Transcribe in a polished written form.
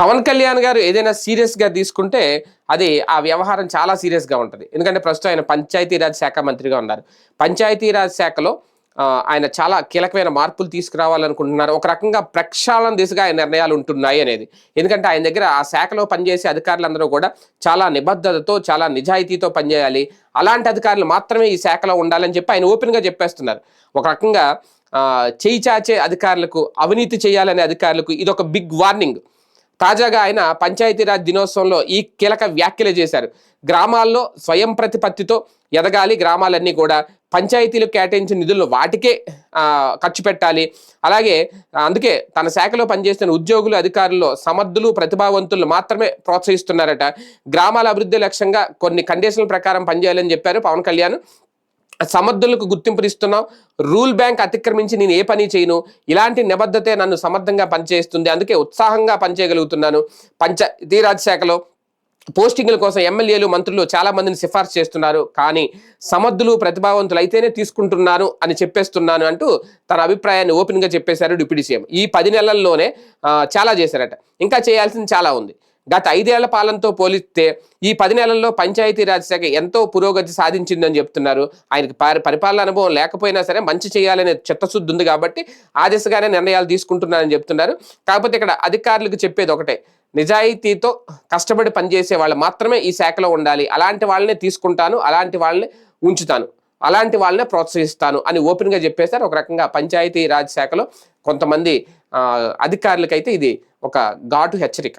పవన్ కళ్యాణ్ గారు ఏదైనా సీరియస్‌గా తీసుకుంటే, అది ఆ వ్యవహారం చాలా సీరియస్‌గా ఉంటది. ఎందుకంటే ప్రస్తుతం ఆయన పంచాయతీరాజ్ శాఖ మంత్రిగా ఉన్నారు. పంచాయతీరాజ్ శాఖలో ఆయన చాలా కీలకమైన మార్పులు తీసుకురావాలనుకుంటున్నారు. ఒక రకంగా ప్రక్షాళన దిశగా ఆయన నిర్ణయాలు ఉంటున్నాయి అనేది. ఎందుకంటే ఆయన దగ్గర ఆ శాఖలో పనిచేసే అధికారులందరూ కూడా చాలా నిబద్ధతతో, చాలా నిజాయితీతో పనిచేయాలి. అలాంటి అధికారులు మాత్రమే ఈ శాఖలో ఉండాలని చెప్పి ఆయన ఓపెన్‌గా చెప్పేస్తున్నారు. ఒక రకంగా చెయ్యి చాచే అధికారులకు, అవినీతి చేయాలనే అధికారులకు ఇదొక బిగ్ వార్నింగ్. తాజాగా ఆయన పంచాయతీరాజ్ దినోత్సవంలో ఈ కీలక వ్యాఖ్యలు చేశారు. గ్రామాల్లో స్వయం ప్రతిపత్తితో ఎదగాలి గ్రామాలన్నీ కూడా. పంచాయతీలకు కేటాయించిన నిధులను వాటికే ఖర్చు పెట్టాలి. అలాగే అందుకే తన శాఖలో పనిచేస్తున్న ఉద్యోగులు, అధికారుల్లో సమర్థులు, ప్రతిభావంతులు మాత్రమే ప్రోత్సహిస్తున్నారట. గ్రామాల అభివృద్ధి లక్ష్యంగా కొన్ని కండిషన్ల ప్రకారం పనిచేయాలని చెప్పారు పవన్ కళ్యాణ్. సమర్థులకు గుర్తింపునిస్తున్నాం. రూల్ బ్యాంక్ అతిక్రమించి నేను ఏ పని చేయను. ఇలాంటి నిబద్ధతే నన్ను సమర్థంగా పనిచేస్తుంది. అందుకే ఉత్సాహంగా పనిచేయగలుగుతున్నాను. పంచాయతీరాజ్ శాఖలో పోస్టింగ్ల కోసం ఎమ్మెల్యేలు, మంత్రులు చాలా మందిని సిఫార్సు చేస్తున్నారు. కానీ సమర్థులు, ప్రతిభావంతులు అయితేనే తీసుకుంటున్నాను అని చెప్పేస్తున్నాను అంటూ తన అభిప్రాయాన్ని ఓపెన్గా చెప్పేశారు డిప్యూటీ సీఎం. ఈ 10 నెలల్లోనే చాలా చేశారట. ఇంకా చేయాల్సింది చాలా ఉంది. గత 5 ఏళ్ల పాలనతో పోలిస్తే ఈ 10 నెలల్లో పంచాయతీరాజ్ శాఖ ఎంతో పురోగతి సాధించిందని చెప్తున్నారు. ఆయనకి పరిపాలన అనుభవం లేకపోయినా సరే మంచి చేయాలనే చిత్తశుద్ధి ఉంది కాబట్టి ఆ దిశగానే నిర్ణయాలు తీసుకుంటున్నారని చెప్తున్నారు. కాకపోతే ఇక్కడ అధికారులకు చెప్పేది ఒకటే, నిజాయితీతో కష్టపడి పనిచేసే వాళ్ళు మాత్రమే ఈ శాఖలో ఉండాలి. అలాంటి వాళ్ళనే తీసుకుంటాను, అలాంటి వాళ్ళని ఉంచుతాను, అలాంటి వాళ్ళనే ప్రోత్సహిస్తాను అని ఓపెన్గా చెప్పేశారు. ఒక రకంగా పంచాయతీ రాజ్ శాఖలో కొంతమంది అధికారులకైతే ఇది ఒక ఘాటు హెచ్చరిక.